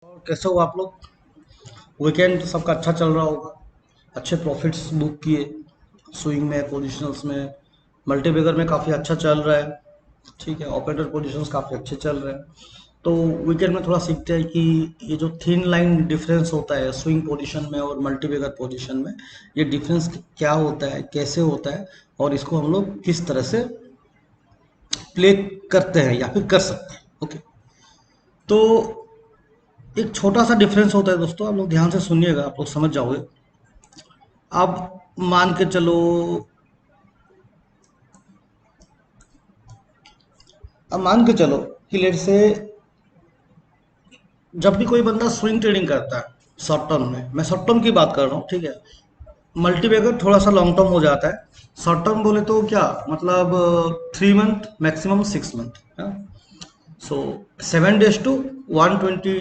और कैसे हो आप लोग? वीकेंड सबका अच्छा चल रहा होगा। अच्छे प्रॉफिट्स बुक किए, स्विंग में, पोजीशंस में, मल्टीबैगर में काफ़ी अच्छा चल रहा है। ठीक है, ऑपरेटर पोजीशंस काफ़ी अच्छे चल रहे हैं। तो वीकेंड में थोड़ा सीखते हैं कि ये जो थिन लाइन डिफरेंस होता है स्विंग पोजीशन में और मल्टीबैगर पोजीशन में, ये डिफरेंस क्या होता है, कैसे होता है, और इसको हम लोग किस तरह से प्ले करते हैं या फिर कर सकते हैं। ओके, तो एक छोटा सा डिफरेंस होता है दोस्तों, आप लोग ध्यान से सुनिएगा, आप लोग समझ जाओगे। अब मान के चलो, अब मान के चलो कि लेट से जब भी कोई बंदा स्विंग ट्रेडिंग करता है शॉर्ट टर्म में, मैं शॉर्ट टर्म की बात कर रहा हूँ, ठीक है। मल्टीबैगर थोड़ा सा लॉन्ग टर्म हो जाता है। शॉर्ट टर्म बोले तो क्या मतलब 3 month maximum 6 month, so 7 days to 120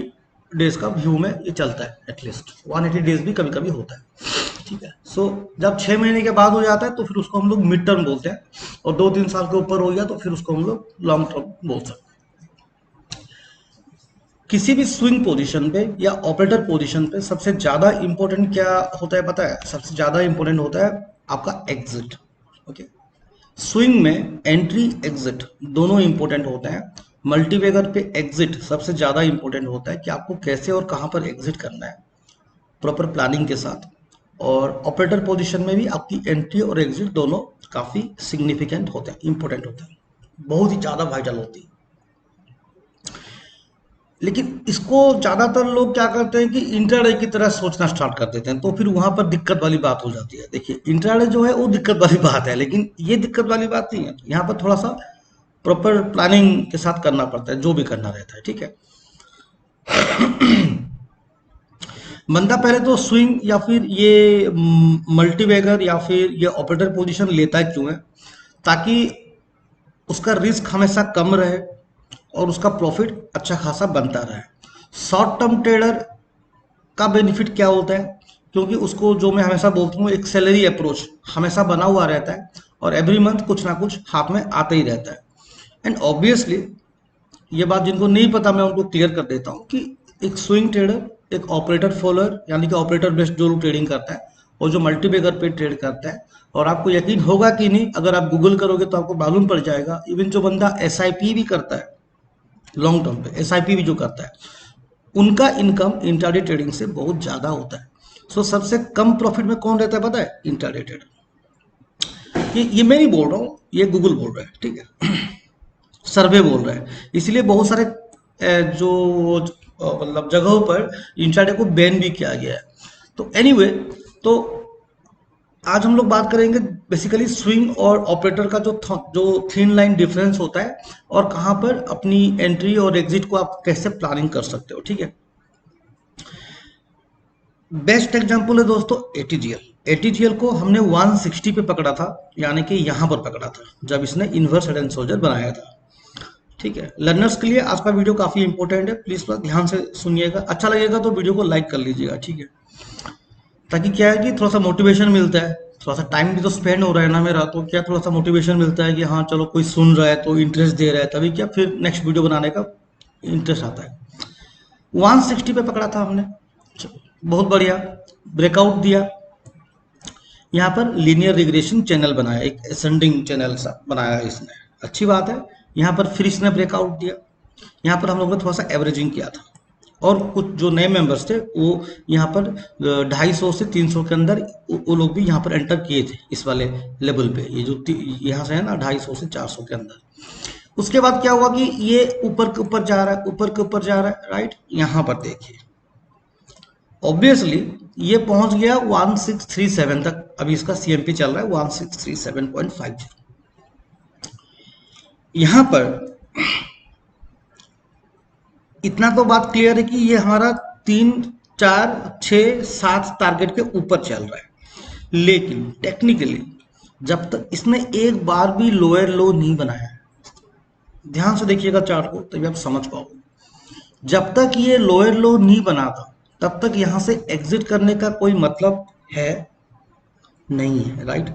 days का व्यू में ये चलता है। एटलीस्ट 180 डेज भी कभी कभी होता है। ठीक है, सो जब 6 महीने के बाद हो जाता है तो फिर उसको हम लोग मिड टर्म बोलते हैं, और 2-3 साल के ऊपर हो गया तो फिर उसको हम लोग लॉन्ग टर्म बोल सकते हैं। किसी भी स्विंग पोजीशन पे या ऑपरेटर पोजीशन पे सबसे ज्यादा इंपॉर्टेंट क्या होता है पता है? सबसे ज्यादा इंपॉर्टेंट होता है आपका एग्जिट। ओके, स्विंग में एंट्री एग्जिट दोनों इंपॉर्टेंट होते हैं। मल्टीवेगर पे एग्जिट सबसे ज्यादा इंपॉर्टेंट होता है कि आपको कैसे और कहां पर एग्जिट करना है, प्रॉपर प्लानिंग के साथ। और ऑपरेटर पोजीशन में भी आपकी एंट्री और एग्जिट दोनों काफी सिग्निफिकेंट होते हैं, इंपॉर्टेंट होते हैं, बहुत ही ज्यादा वाइटल होती है। लेकिन इसको ज्यादातर लोग क्या करते हैं कि इंट्राडे की तरह सोचना स्टार्ट कर देते हैं, तो फिर वहां पर दिक्कत वाली बात हो जाती है। देखिए, इंट्राडे जो है वो दिक्कत वाली बात है, लेकिन ये दिक्कत वाली बात नहीं है। यहाँ पर थोड़ा सा प्रॉपर प्लानिंग के साथ करना पड़ता है, जो भी करना रहता है। ठीक है, बंदा पहले तो स्विंग या फिर ये मल्टीवेगर या फिर ये ऑपरेटर पोजीशन लेता है क्यों है? ताकि उसका रिस्क हमेशा कम रहे और उसका प्रॉफिट अच्छा खासा बनता रहे। शॉर्ट टर्म ट्रेडर का बेनिफिट क्या होता है? क्योंकि उसको, जो मैं हमेशा बोलता हूँ, एक सैलरी अप्रोच हमेशा बना हुआ रहता है, और एवरी मंथ कुछ ना कुछ हाथ में आता ही रहता है। एंड ऑब्वियसली ये बात जिनको नहीं पता मैं उनको क्लियर कर देता हूँ कि एक स्विंग ट्रेडर एक ऑपरेटर फॉलोअर यानी कि ऑपरेटर बेस्ड जो लोग ट्रेडिंग करता है और जो मल्टीबैगर पे ट्रेड करता है, और आपको यकीन होगा कि नहीं, अगर आप गूगल करोगे तो आपको मालूम पड़ जाएगा, इवन जो बंदा एसआईपी भी करता है लॉन्ग टर्म पे, एसआईपी भी जो करता है, उनका इनकम इंट्राडे ट्रेडिंग से बहुत ज्यादा होता है। सो सबसे कम प्रॉफिट में कौन रहता है पता है? Intraday trader. ये मैं नहीं बोल रहा हूँ, ये गूगल बोल रहा है, ठीक है, सर्वे बोल रहा है। इसलिए बहुत सारे जो मतलब जगहों पर इंट्राडे को बैन भी किया गया है। तो एनीवे, तो आज हम लोग बात करेंगे बेसिकली स्विंग और ऑपरेटर का जो थिन लाइन डिफरेंस होता है, और कहाँ पर अपनी एंट्री और एग्जिट को आप कैसे प्लानिंग कर सकते हो। ठीक है, बेस्ट एग्जांपल है दोस्तों एटीजीएल। एटीजीएल को हमने 160 पे पकड़ा था, यानी कि यहां पर पकड़ा था जब इसने इनवर्स हेड एंड शोल्डर बनाया था। ठीक है, लर्नर्स के लिए आज का वीडियो काफी इंपॉर्टेंट है, प्लीज ध्यान से सुनिएगा। अच्छा लगेगा तो वीडियो को लाइक कर लीजिएगा, ठीक है, ताकि क्या है कि थोड़ा सा मोटिवेशन मिलता है। थोड़ा सा टाइम भी तो स्पेंड हो रहा है ना मेरा, तो क्या थोड़ा सा मोटिवेशन मिलता है कि हाँ चलो कोई सुन रहा है तो इंटरेस्ट दे रहा है, तभी क्या फिर नेक्स्ट वीडियो बनाने का इंटरेस्ट आता है। 160 पे पकड़ा था हमने, बहुत बढ़िया ब्रेकआउट दिया। यहाँ पर लीनियर रिग्रेशन चैनल बनाया, एक असेंडिंग चैनल सा बनाया है इसने, अच्छी बात है। यहाँ पर फिर इसने ब्रेकआउट दिया। यहाँ पर हम लोगों ने थोड़ा सा एवरेजिंग किया था, और कुछ जो नए मेंबर्स थे वो यहाँ पर 250 से 300 के अंदर वो लोग भी यहाँ पर एंटर किए थे इस वाले लेवल पे। ये जो यहाँ से है ना 250 से 400 के अंदर। उसके बाद क्या हुआ कि ये ऊपर के ऊपर जा रहा है, ऊपर के ऊपर जा रहा है, राइट। यहाँ पर देखिए, ऑब्वियसली ये पहुंच गया 1637 तक। अभी इसका सीएमपी चल रहा है 1637.50। यहां पर इतना तो बात क्लियर है कि ये हमारा 3, 4, 6, 7 टारगेट के ऊपर चल रहा है। लेकिन टेक्निकली जब तक इसने एक बार भी लोअर लो नहीं बनाया, ध्यान से देखिएगा चार्ट को तभी आप समझ पाओगे। जब तक ये लोअर लो नहीं बना था तब तक यहां से एग्जिट करने का कोई मतलब है नहीं है, राइट।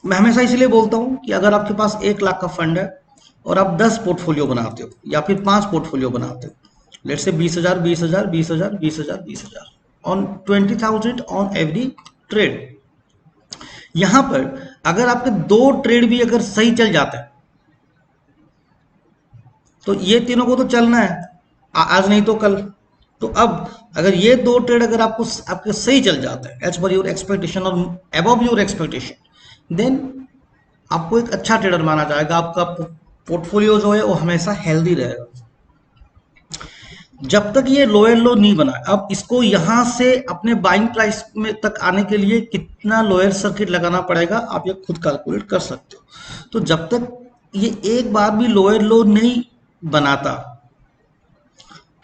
मैं हमेशा इसलिए बोलता हूं कि अगर आपके पास 1 लाख का फंड है और आप 10 पोर्टफोलियो बनाते हो या फिर 5 पोर्टफोलियो बनाते हो, let's say 20,000 20,000 20,000 20,000 20,000 on 20,000 on every trade. यहां पर अगर आपके दो ट्रेड भी अगर सही चल जाते हैं तो ये तीनों को तो चलना है, आज नहीं तो कल। तो अब अगर ये दो ट्रेड अगर आपको आपके सही चल जाते हैं एज पर योर एक्सपेक्टेशन और अबव योर एक्सपेक्टेशन, देन आपको एक अच्छा ट्रेडर माना जाएगा। आपका पोर्टफोलियो जो है वो हमेशा हेल्दी रहेगा जब तक ये लोअर लो नहीं बना। अब इसको यहां से अपने बाइंग प्राइस में तक आने के लिए कितना लोअर सर्किट लगाना पड़ेगा आप ये खुद कैलकुलेट कर सकते हो। तो जब तक ये एक बार भी लोअर लो नहीं बनाता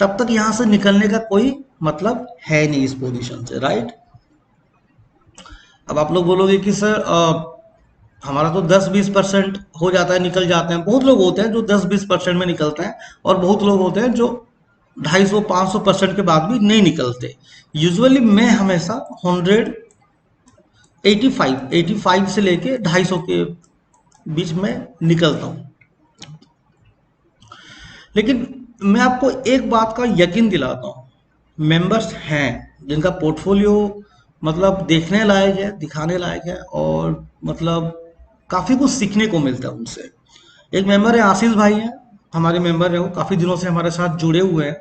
तब तक यहां से निकलने का कोई मतलब है नहीं इस पोजीशन से, राइट। अब आप लोग बोलोगे कि सर हमारा तो 10-20% हो जाता है, निकल जाते हैं। बहुत लोग होते हैं जो 10-20% में निकलते हैं और बहुत लोग होते हैं जो 250-500% के बाद भी नहीं निकलते। यूजुअली मैं हमेशा 185 से लेके 250 के बीच में निकलता हूं। लेकिन मैं आपको एक बात का यकीन दिलाता हूं, मेंबर्स हैं जिनका पोर्टफोलियो मतलब देखने लायक है, दिखाने लायक है और मतलब काफी कुछ सीखने को मिलता है उनसे। एक मेंबर है आशीष भाई हैं, हमारे मेंबर है, वो काफी दिनों से हमारे साथ जुड़े हुए हैं।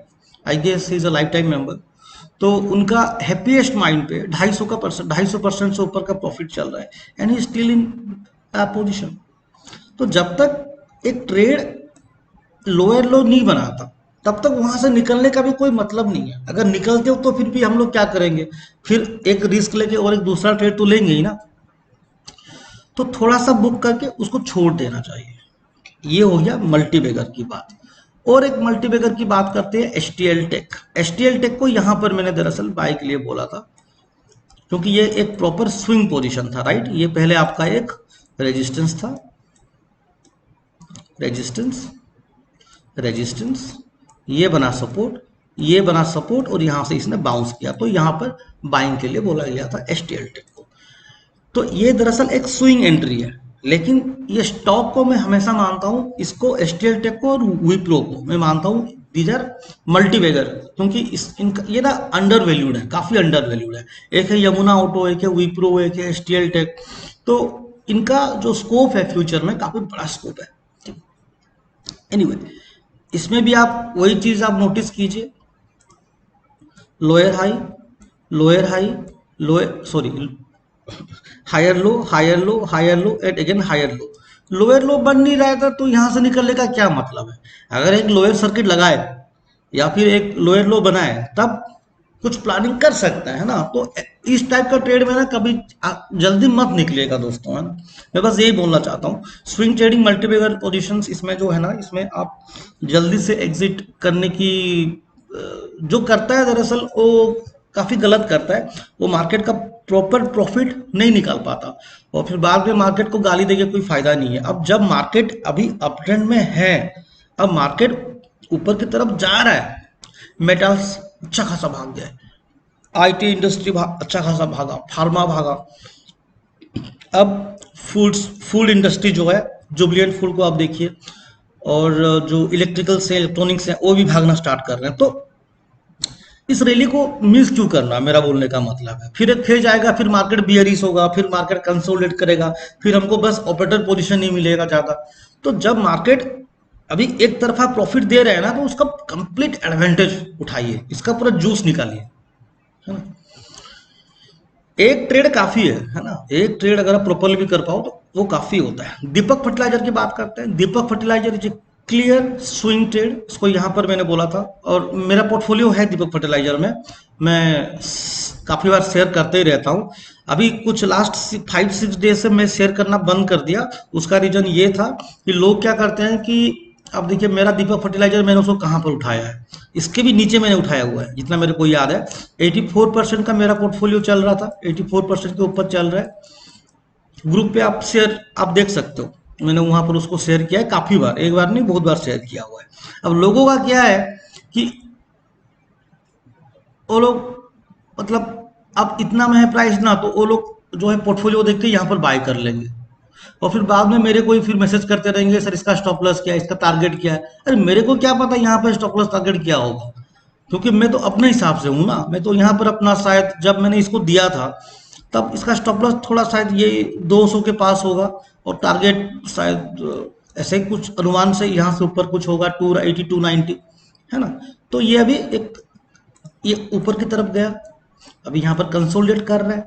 I guess he is a lifetime member. तो उनका हैप्पीएस्ट माइंड पे 250% से ऊपर का प्रॉफिट चल रहा है and he still in position. तो जब तक एक ट्रेड लोअर लो नहीं बनाता तब तक वहां से निकलने का भी कोई मतलब नहीं है। अगर निकलते हो तो फिर भी हम लोग क्या करेंगे, फिर एक रिस्क लेके और एक दूसरा ट्रेड तो लेंगे ही ना। तो थोड़ा सा बुक करके उसको छोड़ देना चाहिए। ये हो गया मल्टीबैगर की बात। और एक मल्टीबैगर की बात करते हैं एचटीएल टेक। एचटीएल टेक को यहां पर मैंने दरअसल बाय के लिए बोला था क्योंकि ये एक प्रॉपर स्विंग पोजीशन था, राइट। ये पहले आपका एक रेजिस्टेंस था, रेजिस्टेंस रेजिस्टेंस, ये बना सपोर्ट, ये बना सपोर्ट और यहां से इसने बाउंस किया। तो यहां पर बाइंग के लिए बोला गया था एचटीएल टेक को। तो ये दरअसल एक स्विंग एंट्री है, लेकिन ये स्टॉक को मैं हमेशा मानता हूं, इसको एचटीएल टेक को और विप्रो को मैं मानता हूं दीज आर मल्टीबैगर, क्योंकि इनका ये ना अंडर वैल्यूड है, काफी अंडर वैल्यूड है। एक है यमुना ऑटो, एक है विप्रो, एक है एचटीएल टेक। तो इनका जो स्कोप है फ्यूचर में काफी बड़ा स्कोप है। एनीवे इसमें भी आप वही चीज आप नोटिस कीजिए, lower high, lower high, lower sorry higher low, higher low, higher low and again higher low. Lower low बन नहीं रहा था तो यहां से निकलने का क्या मतलब है। अगर एक लोअर सर्किट लगाए या फिर एक लोअर लो बनाए तब कुछ प्लानिंग कर सकता है ना। तो इस टाइप का ट्रेड में ना कभी जल्दी मत निकलेगा दोस्तों, है ना। मैं बस यही बोलना चाहता हूँ। स्विंग ट्रेडिंग मल्टीबैगर पोजीशंस इसमें जो है ना, इसमें आप जल्दी से एग्जिट करने की जो करता है दरअसल वो काफी गलत करता है। वो मार्केट का प्रॉपर प्रॉफिट नहीं निकाल पाता और फिर बाद में मार्केट को गाली देके कोई फायदा नहीं है। अब जब मार्केट अभी अप ट्रेंड में है, अब मार्केट ऊपर की तरफ जा रहा है, मेटल्स अच्छा खासा भाग गया, आईटी इंडस्ट्री अच्छा खासा भागा, फार्मा भागा। अब फूड इंडस्ट्री जो है, जुबिलियंट फूड को आप देखिए, और जो इलेक्ट्रिकल से इलेक्ट्रॉनिक्स है वो भी भागना स्टार्ट कर रहे हैं। तो इस रैली को मिस क्यों करना, मेरा बोलने का मतलब है। फिर जाएगा, फिर मार्केट बियरिश होगा, फिर मार्केट कंसोलिडेट करेगा, फिर हमको बस ऑपरेटर पोजीशन नहीं मिलेगा ज्यादा। तो जब मार्केट अभी एक तरफा प्रॉफिट दे रहे हैं ना, तो उसका कंप्लीट एडवांटेज उठाइए, इसका पूरा जूस निकालिए, है ना। एक ट्रेड काफी है ना। एक ट्रेड अगर आप प्रॉपरली भी कर पाओ तो वो काफी होता है। दीपक फर्टिलाइजर की बात करते हैं। Deepak fertiliser is clear swing trade, इसको यहाँ पर मैंने बोला था और मेरा पोर्टफोलियो है दीपक फर्टिलाइजर में, मैं काफी बार शेयर करते ही रहता हूँ। अभी कुछ लास्ट 5-6 डेज से मैं शेयर करना बंद कर दिया। उसका रीजन ये था कि लोग क्या करते हैं कि अब देखिए मेरा दीपक फर्टिलाइजर मैंने उसको कहाँ पर उठाया है, इसके भी नीचे मैंने उठाया हुआ है, जितना मेरे को याद है 84% का मेरा पोर्टफोलियो चल रहा था, 84% के ऊपर चल रहा है। ग्रुप पे आप शेयर आप देख सकते हो, मैंने वहां पर उसको शेयर किया है काफी बार, एक बार नहीं बहुत बार शेयर किया हुआ है। अब लोगों का क्या है कि वो लोग मतलब अब इतना में है प्राइस ना, तो वो लोग जो है पोर्टफोलियो देख के यहाँ पर बाय कर लेंगे और फिर बाद में मेरे को ही फिर मैसेज करते रहेंगे, सर इसका स्टॉप लॉस क्या है, इसका टारगेट क्या है। अरे मेरे को क्या पता यहाँ पर स्टॉप लॉस टारगेट क्या होगा। क्योंकि मैं तो अपने हिसाब से हूँ ना, मैं तो यहाँ पर अपना शायद जब मैंने इसको दिया था तब इसका स्टॉप लॉस थोड़ा शायद ये 200 के पास होगा, और टारगेट शायद ऐसे ही कुछ अनुमान से यहाँ से ऊपर कुछ होगा 280 290, है ना। तो ये अभी एक ये ऊपर की तरफ गया, अभी यहाँ पर कंसोलिडेट कर रहा है,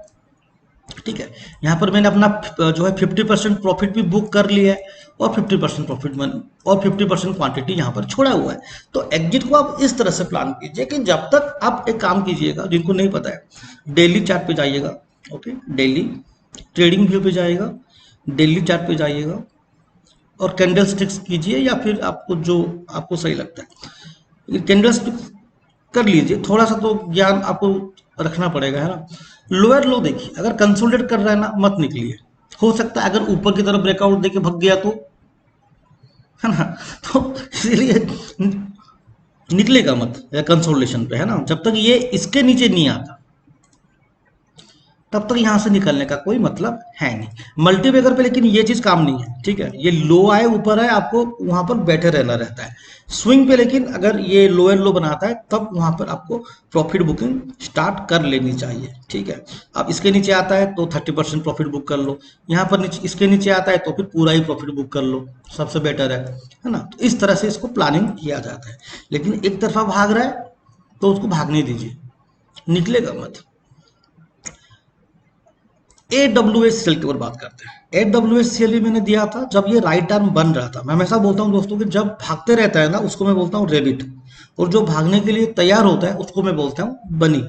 ठीक है। यहाँ पर मैंने अपना जो है 50% प्रॉफिट भी बुक कर लिया है, और 50% प्रॉफिट और 50% क्वांटिटी यहाँ पर छोड़ा हुआ है। तो एग्जिट को आप इस तरह से प्लान कीजिए कि जब तक आप एक काम कीजिएगा, जिनको नहीं पता है, डेली चार्ट पे जाइएगा, ओके, डेली ट्रेडिंग व्यू पे जाइएगा, डेली चार्ट पे जाइएगा, और कैंडल स्टिक्स कीजिए, या फिर आपको जो आपको सही लगता है कैंडल स्टिक कर लीजिए। थोड़ा सा तो ज्ञान आपको रखना पड़ेगा, है ना। लोअर लो देखिए, अगर कंसोलिडेट कर रहा है ना, मत निकलिए। हो सकता है अगर ऊपर की तरफ ब्रेकआउट देके भग गया तो, है ना। तो इसीलिए निकलेगा मत कंसोलिडेशन पे, है ना। जब तक ये इसके नीचे नहीं आता तब तक यहाँ से निकलने का कोई मतलब है नहीं। मल्टीबैगर पे लेकिन ये चीज काम नहीं है, ठीक है। ये लो आए ऊपर आए आपको वहां पर बैठे रहना रहता है। स्विंग पे लेकिन अगर ये लोअर लो बनाता है तब वहां पर आपको प्रॉफिट बुकिंग स्टार्ट कर लेनी चाहिए, ठीक है। अब इसके नीचे आता है तो 30% प्रॉफिट बुक कर लो, यहाँ पर नीचे इसके नीचे आता है तो फिर पूरा ही प्रॉफिट बुक कर लो, सबसे बेटर है ना। तो इस तरह से इसको प्लानिंग किया जाता है। लेकिन एक तरफा भाग रहा है तो उसको भागने दीजिए, निकलेगा मत। AWS सेल की ओर बात करते हैं। AWS सेल भी मैंने दिया था जब ये राइट आर्म बन रहा था। मैं हमेशा बोलता हूँ दोस्तों कि जब भागते रहता है ना, उसको मैं बोलता हूँ रेबिट, और जो भागने के लिए तैयार होता है उसको मैं बोलता हूँ बनी।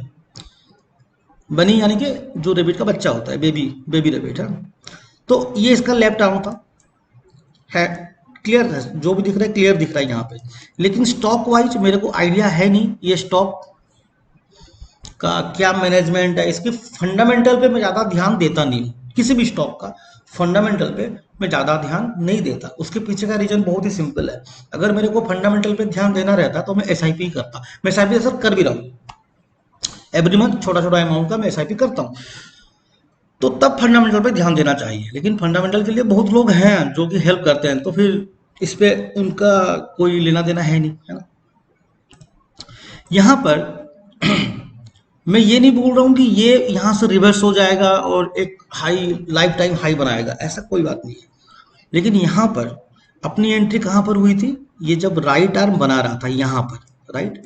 बनी यानी कि जो रेबिट का बच्चा होता है, बेबी बेबी रेबिट, है। तो ये इसका लेफ्ट आर्म था, है क्लियर है, जो भी दिख रहा है क्लियर दिख रहा है यहाँ पे। लेकिन स्टॉक वाइज मेरे को आइडिया है नहीं ये स्टॉक का क्या मैनेजमेंट है, इसके फंडामेंटल पे मैं ज़्यादा ध्यान देता नहीं हूँ। किसी भी स्टॉक का फंडामेंटल पे मैं ज़्यादा ध्यान नहीं देता। उसके पीछे का रीजन बहुत ही सिंपल है। अगर मेरे को फंडामेंटल पे ध्यान देना रहता तो मैं एसआईपी करता। मैं एसआईपी सर कर भी रहा हूँ, एवरी मंथ छोटा छोटा अमाउंट का मैं एसआईपी करता हूँ। तो तब फंडामेंटल पे ध्यान देना चाहिए। लेकिन फंडामेंटल के लिए बहुत लोग हैं जो कि हेल्प करते हैं, तो फिर इस पे उनका कोई लेना देना है नहीं, है ना। यहाँ पर मैं ये नहीं बोल रहा हूँ कि ये यहाँ से रिवर्स हो जाएगा और एक हाई लाइफ टाइम हाई बनाएगा, ऐसा कोई बात नहीं है। लेकिन यहाँ पर अपनी एंट्री कहाँ पर हुई थी, ये जब राइट आर्म बना रहा था यहाँ पर, राइट,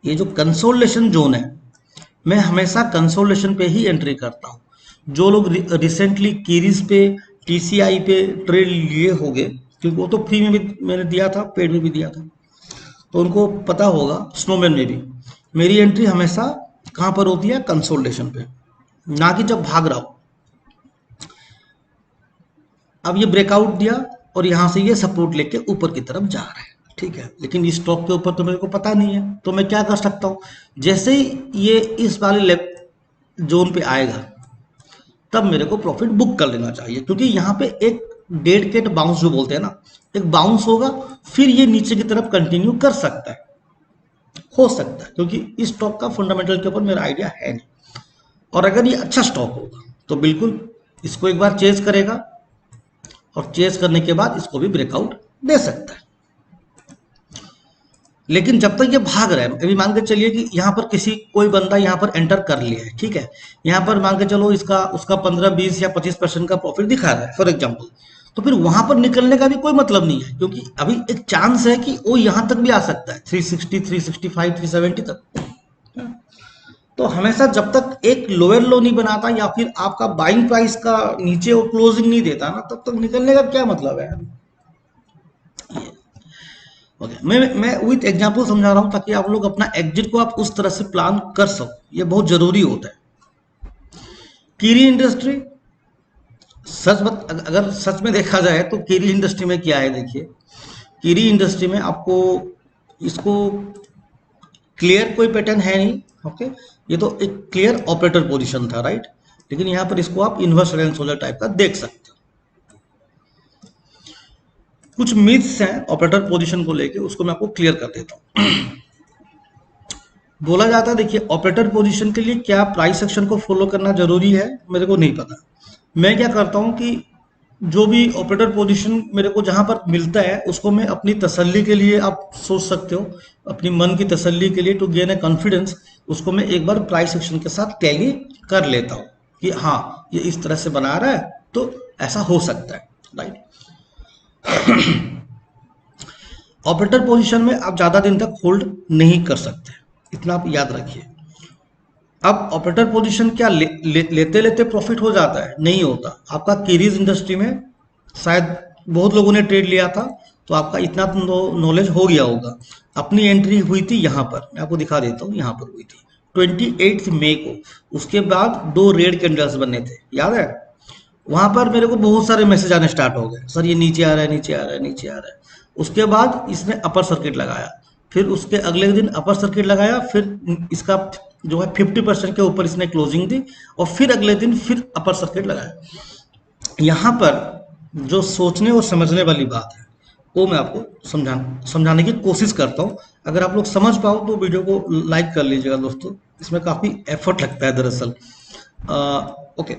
ये जो कंसोलिडेशन जोन है, मैं हमेशा कंसोलिडेशन पे ही एंट्री करता हूँ। जो लोग रिसेंटली कीरीज पे, टीसीआई पे ट्रेड लिए होंगे, क्योंकि वो तो फ्री में भी मैंने दिया था, पेड में भी दिया था, तो उनको पता होगा। स्नोमैन में भी मेरी एंट्री हमेशा कहाँ पर होती है, कंसोलिडेशन पे, ना कि जब भाग रहा हो। अब ये ब्रेकआउट दिया और यहाँ से ये सपोर्ट लेके ऊपर की तरफ जा रहा है, ठीक है। लेकिन इस स्टॉक के ऊपर तो मेरे को पता नहीं है, तो मैं क्या कर सकता हूँ, जैसे ही ये इस वाले लेफ्ट जोन पे आएगा तब मेरे को प्रॉफिट बुक कर लेना चाहिए, क्योंकि यहाँ पे एक डेड कैट बाउंस जो बोलते हैं ना, एक बाउंस होगा, फिर ये नीचे की तरफ कंटिन्यू कर सकता है, हो सकता है, क्योंकि इस स्टॉक का फंडामेंटल के ऊपर मेरा आइडिया है नहीं। और अगर ये अच्छा स्टॉक होगा तो बिल्कुल इसको एक बार चेज करेगा, और चेज करने के बाद इसको भी ब्रेकआउट दे सकता है। लेकिन जब तक ये भाग रहा है, अभी मान के चलिए कि यहाँ पर किसी कोई बंदा यहाँ पर एंटर कर लिया है, ठीक है, यहाँ पर मान के चलो इसका उसका 15 20 या 25% का प्रॉफिट दिखा रहा है फॉर एग्जाम्पल, तो फिर वहां पर निकलने का भी कोई मतलब नहीं है, क्योंकि अभी एक चांस है कि वो यहाँ तक भी आ सकता है, 360 365 370 तक। तो हमेशा जब तक एक लोअर लो नहीं बनाता या फिर आपका बाइंग प्राइस का नीचे वो क्लोजिंग नहीं देता ना, तब तक निकलने का क्या मतलब है। ओके, मैं विथ एग्जांपल समझा रहा हूं ताकि आप लोग अपना एग्जिट को आप उस तरह से प्लान कर सको, ये बहुत जरूरी होता है। कीरी इंडस्ट्री, अगर सच में देखा जाए तो कीरी इंडस्ट्री में क्या है, देखिए कीरी इंडस्ट्री में आपको इसको क्लियर कोई पैटर्न है नहीं, ओके। ये तो एक क्लियर ऑपरेटर पोजीशन था, राइट। लेकिन यहाँ पर इसको आप इन्वर्स रेंज होल्डर टाइप का देख सकते हो। कुछ मिथ्स हैं ऑपरेटर पोजीशन को लेके, उसको मैं आपको क्लियर कर देता हूँ। बोला जाता है, देखिए ऑपरेटर पोजीशन के लिए क्या प्राइस एक्शन को फॉलो करना जरूरी है, मेरे को नहीं पता। मैं क्या करता हूँ कि जो भी ऑपरेटर पोजीशन मेरे को जहां पर मिलता है उसको मैं अपनी तसल्ली के लिए, आप सोच सकते हो, अपनी मन की तसल्ली के लिए, टू गेन ए कॉन्फिडेंस, उसको मैं एक बार प्राइस एक्शन के साथ टैली कर लेता हूँ कि हाँ ये इस तरह से बना रहा है तो ऐसा हो सकता है, राइट। ऑपरेटर पोजीशन में आप ज़्यादा दिन तक होल्ड नहीं कर सकते, इतना आप याद रखिए। अब ऑपरेटर पोजीशन क्या लेते लेते प्रॉफिट हो जाता है? नहीं होता। आपका कीरीज इंडस्ट्री में शायद बहुत लोगों ने ट्रेड लिया था, तो आपका इतना नॉलेज हो गया होगा। अपनी एंट्री हुई थी यहाँ पर, मैं आपको दिखा देता हूँ, यहाँ पर हुई थी 28 मई को। उसके बाद 2 रेड कैंडल्स बने थे, याद है? वहां पर मेरे को बहुत सारे मैसेज आने स्टार्ट हो गए, सर ये नीचे आ रहा है, नीचे आ रहा है, नीचे आ रहा है। उसके बाद इसने अपर सर्किट लगाया, फिर उसके अगले दिन अपर सर्किट लगाया, फिर इसका जो है 50% के ऊपर इसने क्लोजिंग दी, और फिर अगले दिन फिर अपर सर्किट लगाया। यहाँ पर जो सोचने और समझने वाली बात है वो मैं आपको समझाने की कोशिश करता हूँ। अगर आप लोग समझ पाओ तो वीडियो को लाइक कर लीजिएगा दोस्तों, इसमें काफ़ी एफर्ट लगता है दरअसल। ओके,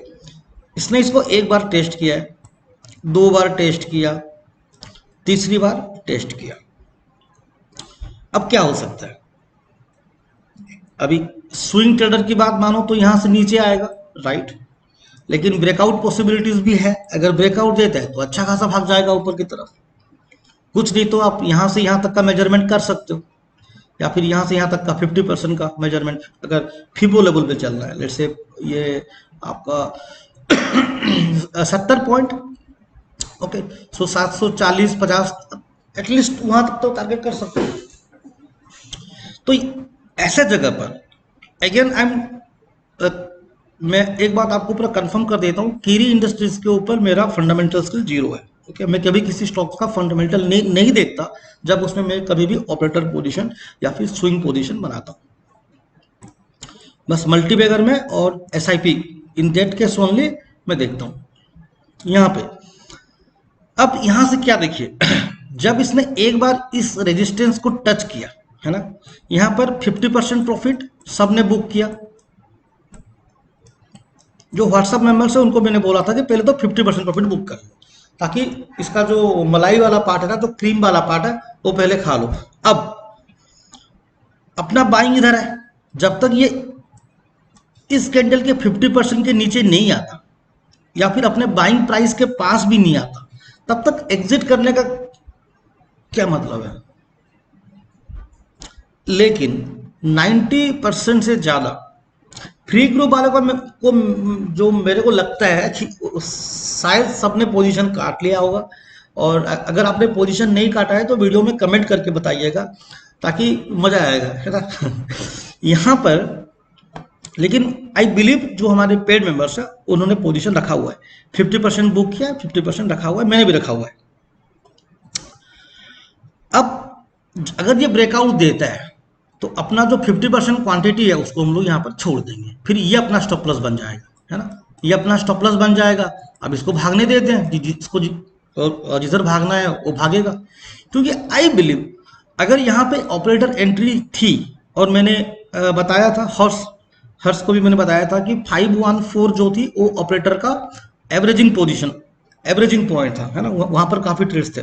इसने इसको एक बार टेस्ट किया है, 2 बार टेस्ट किया, तीसरी बार टेस्ट किया। अब क्या हो सकता है? अभी स्विंग ट्रेडर की बात मानो तो यहां से नीचे आएगा, राइट, लेकिन ब्रेकआउट पॉसिबिलिटीज भी है। अगर ब्रेकआउट देता है तो अच्छा खासा भाग जाएगा ऊपर की तरफ। कुछ नहीं तो आप यहां से यहां तक का मेजरमेंट कर सकते हो, या फिर यहां से यहां तक का 50% का मेजरमेंट अगर फिबो लेवल पे चल रहा है। लेट्स से ये आपका 70 पॉइंट, ओके, सो 740-50 एटलीस्ट वहां तक तो टारगेट कर सकते हो। तो ऐसे जगह पर अगेन मैं एक बात आपको पूरा कंफर्म कर देता हूँ, कीरी इंडस्ट्रीज के ऊपर मेरा फंडामेंटल स्किल 0 है। ओके, मैं कभी किसी स्टॉक का फंडामेंटल नहीं देखता जब उसमें मैं कभी भी ऑपरेटर पोजीशन या फिर स्विंग पोजीशन बनाता हूँ। बस मल्टीबैगर में और SIP, in that case only मैं देखता हूँ यहाँ पे। अब यहां से क्या देखिए, जब इसने एक बार इस रेजिस्टेंस को टच किया है ना, यहां पर 50% प्रॉफिट सबने बुक किया। जो व्हाट्सएप मेंबर्स है उनको मैंने बोला था कि पहले तो 50% प्रॉफिट बुक कर लो, ताकि इसका जो मलाई वाला पार्ट है ना, जो क्रीम वाला पार्ट है, वो पहले खा लो। अब अपना बाइंग इधर है, जब तक ये इस कैंडल के 50% के नीचे नहीं आता या फिर अपने बाइंग प्राइस के पास भी नहीं आता, तब तक एग्जिट करने का क्या मतलब है? लेकिन 90% से ज्यादा फ्री ग्रुप वाले को जो मेरे को लगता है कि शायद सबने पोजीशन काट लिया होगा, और अगर आपने पोजीशन नहीं काटा है तो वीडियो में कमेंट करके बताइएगा, ताकि मजा आएगा, है ना। यहाँ पर लेकिन आई बिलीव जो हमारे पेड मेंबर्स है उन्होंने पोजीशन रखा हुआ है, 50% बुक किया है, 50% रखा हुआ है, मैंने भी रखा हुआ है। अब अगर ये ब्रेकआउट देता है तो अपना जो 50% क्वांटिटी है उसको हम लोग यहाँ पर छोड़ देंगे, फिर ये अपना स्टॉप लॉस बन जाएगा, है ना, ये अपना स्टॉप लॉस बन जाएगा। अब इसको भागने देते हैं, जिसको जिधर भागना है वो भागेगा, क्योंकि आई बिलीव अगर यहाँ पे ऑपरेटर एंट्री थी, और मैंने बताया था, हर्ष को भी मैंने बताया था कि 514 जो थी वो ऑपरेटर का एवरेजिंग पोजीशन, एवरेजिंग पॉइंट था, है ना, वहां पर काफी ट्रेड्स थे।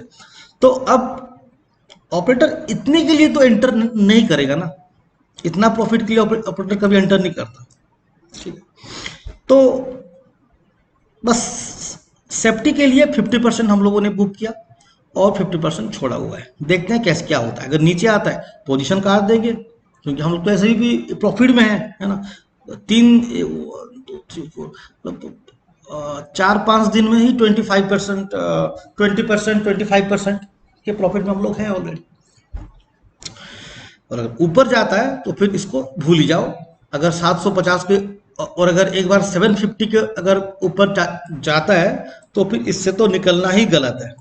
तो अब ऑपरेटर इतने के लिए तो एंटर नहीं करेगा ना, इतना प्रॉफिट के लिए ऑपरेटर कभी एंटर नहीं करता, ठीक है। तो बस सेफ्टी के लिए 50% हम लोगों ने बुक किया और 50% छोड़ा हुआ है। देखते हैं कैसे क्या होता है। अगर नीचे आता है पोजीशन काट देंगे, क्योंकि हम लोग तो ऐसे भी प्रॉफिट में है ना। 4-5 दिन में ही 25%, 20%, 25% के प्रॉफिट में हम लोग हैं ऑलरेडी। और अगर ऊपर जाता है तो फिर इसको भूल ही जाओ। अगर 750 के, और अगर एक बार 750 के अगर ऊपर जाता है तो फिर इससे तो निकलना ही गलत है,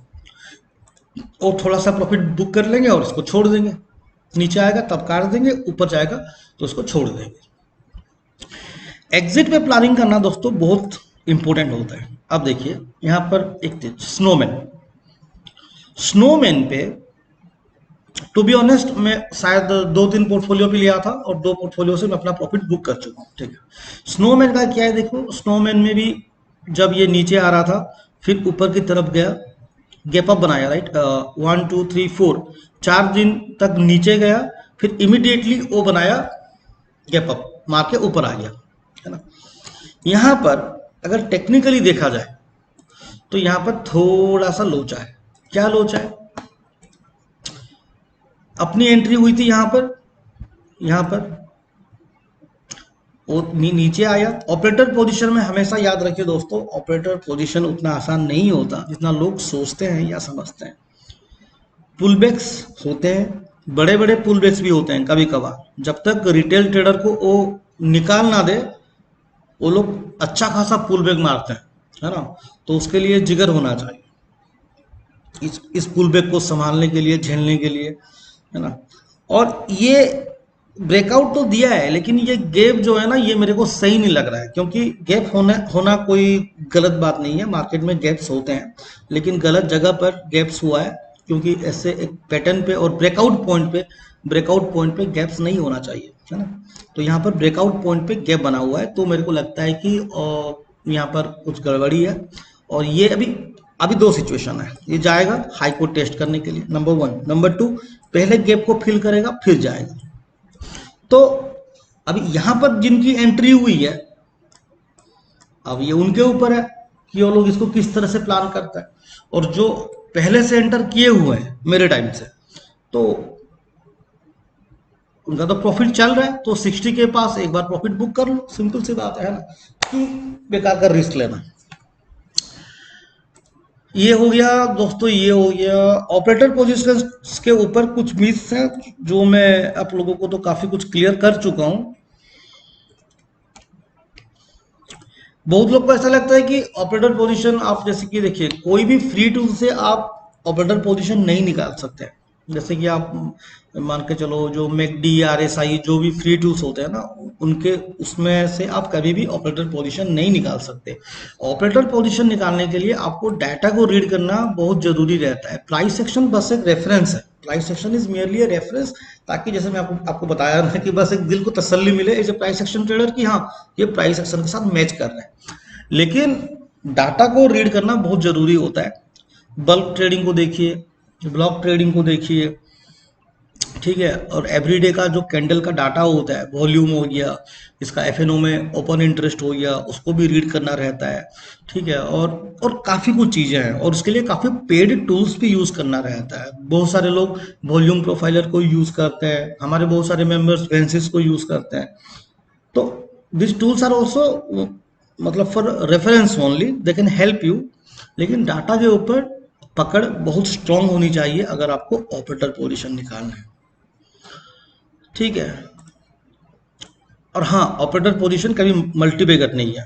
और थोड़ा सा प्रॉफिट बुक कर लेंगे और इसको छोड़ देंगे। नीचे आएगा तब काट देंगे, ऊपर जाएगा तो इसको छोड़ देंगे। एग्जिट पे प्लानिंग करना दोस्तों बहुत इंपॉर्टेंट होता है। अब देखिए यहां पर एक चीज, स्नोमैन पे टू बी ऑनेस्ट मैं शायद 2-3 पोर्टफोलियो पे लिया था, और 2 पोर्टफोलियो से मैं अपना प्रॉफिट बुक कर चुका हूँ, ठीक है। स्नोमैन का क्या है, देखो स्नोमैन में भी जब ये नीचे आ रहा था फिर ऊपर की तरफ गया, गैप अप बनाया, राइट, 1 2 3 4, 4 दिन तक नीचे गया, फिर इमिडिएटली वो बनाया, गैप अप मार के ऊपर आ गया, है ना। यहाँ पर अगर टेक्निकली देखा जाए तो यहाँ पर थोड़ा सा लोचा है। क्या लोचा है? अपनी एंट्री हुई थी यहाँ पर वो नीचे आया। ऑपरेटर पोजीशन में हमेशा याद रखिए दोस्तों, ऑपरेटर पोजीशन उतना आसान नहीं होता जितना लोग सोचते हैं या समझते हैं। पुलबैक्स होते हैं, बड़े बड़े पुलबैक्स भी होते हैं कभी कभार, जब तक रिटेल ट्रेडर को वो निकाल ना दे वो लोग अच्छा खासा पुलबैक मारते हैं, है ना। तो उसके लिए जिगर होना चाहिए इस पुलबैक को संभालने के लिए, झेलने के लिए, है ना। और ये ब्रेकआउट तो दिया है, लेकिन ये गैप जो है ना, ये मेरे को सही नहीं लग रहा है, क्योंकि गैप होना कोई गलत बात नहीं है, मार्केट में गैप्स होते हैं, लेकिन गलत जगह पर गैप्स हुआ है, क्योंकि ऐसे एक पैटर्न पे और ब्रेकआउट पॉइंट पे गैप्स नहीं होना चाहिए, है ना। तो यहाँ पर ब्रेकआउट पॉइंट पे गैप बना हुआ है, तो मेरे को लगता है कि यहाँ पर कुछ गड़बड़ी है। और ये अभी दो सिचुएशन है, ये जाएगा हाई को टेस्ट करने के लिए, नंबर 1। नंबर 2, पहले गैप को फिल करेगा फिर जाएगा। तो अभी यहां पर जिनकी एंट्री हुई है, अब ये उनके ऊपर है कि वो लोग इसको किस तरह से प्लान करता है। और जो पहले से एंटर किए हुए हैं मेरे टाइम से, तो उनका तो प्रॉफिट चल रहा है, तो 60 के पास एक बार प्रॉफिट बुक कर लो, सिंपल सी बात है ना, कि बेकार का रिस्क लेना। ये हो गया दोस्तों, ये हो गया ऑपरेटर पोजीशंस के ऊपर कुछ मिथ्स हैं जो मैं आप लोगों को तो काफी कुछ क्लियर कर चुका हूं। बहुत लोग को ऐसा लगता है कि ऑपरेटर पोजीशन, आप जैसे कि देखिए कोई भी फ्री टूल से आप ऑपरेटर पोजीशन नहीं निकाल सकते हैं। जैसे कि आप मान के चलो जो मैकडी, आरएसआई, जो भी फ्री टूल्स होते हैं ना, उनके उसमें से आप कभी भी ऑपरेटर पोजीशन नहीं निकाल सकते। ऑपरेटर पोजीशन निकालने के लिए आपको डाटा को रीड करना बहुत जरूरी रहता है। प्राइस सेक्शन बस एक रेफरेंस है, price section is merely a reference, ताकि जैसे मैं आपको बताया ना कि बस एक दिल को तसल्ली मिले as a price section trader कि हाँ ये प्राइस सेक्शन के साथ मैच कर रहे हैं। लेकिन डाटा को रीड करना बहुत जरूरी होता है। बल्क ट्रेडिंग को देखिए, ब्लॉक ट्रेडिंग को देखिए, ठीक है। और एवरीडे का जो कैंडल का डाटा होता है, वॉल्यूम हो गया, इसका एफएनओ में ओपन इंटरेस्ट हो गया, उसको भी रीड करना रहता है, ठीक है। और काफ़ी कुछ चीज़ें हैं, और उसके लिए काफ़ी पेड टूल्स भी यूज़ करना रहता है। बहुत सारे लोग वॉल्यूम प्रोफाइलर को यूज़ करते हैं, हमारे बहुत सारे मेंबर्स वेंसिस को यूज़ करते हैं। तो दिस टूल्स आर ऑल्सो मतलब for reference only, they can help you. लेकिन डाटा के ऊपर पकड़ बहुत स्ट्रांग होनी चाहिए अगर आपको ऑपरेटर पोजीशन निकालना है, ठीक है। और हाँ, ऑपरेटर पोजीशन कभी मल्टीबैगर नहीं है।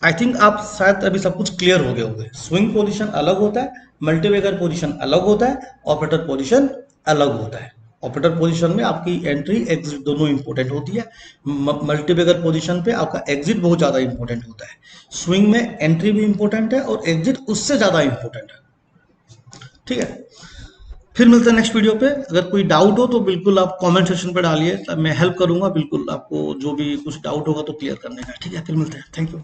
आई थिंक आप शायद अभी सब कुछ क्लियर हो गए होंगे। स्विंग पोजीशन अलग होता है, मल्टीबैगर पोजीशन अलग होता है, ऑपरेटर पोजीशन अलग होता है। ऑपरेटर पोजीशन में आपकी एंट्री एग्जिट दोनों इंपॉर्टेंट होती है, मल्टीबैगर पोजीशन पे आपका एग्जिट बहुत ज़्यादा इंपॉर्टेंट होता है। स्विंग में एंट्री भी इंपॉर्टेंट है और एग्जिट उससे ज़्यादा इंपॉर्टेंट है, ठीक है। फिर मिलते हैं नेक्स्ट वीडियो पे। अगर कोई डाउट हो तो बिल्कुल आप कमेंट सेक्शन पे डालिए, मैं हेल्प करूंगा बिल्कुल, आपको जो भी कुछ डाउट होगा तो क्लियर करने का, ठीक है। फिर मिलते हैं, थैंक यू।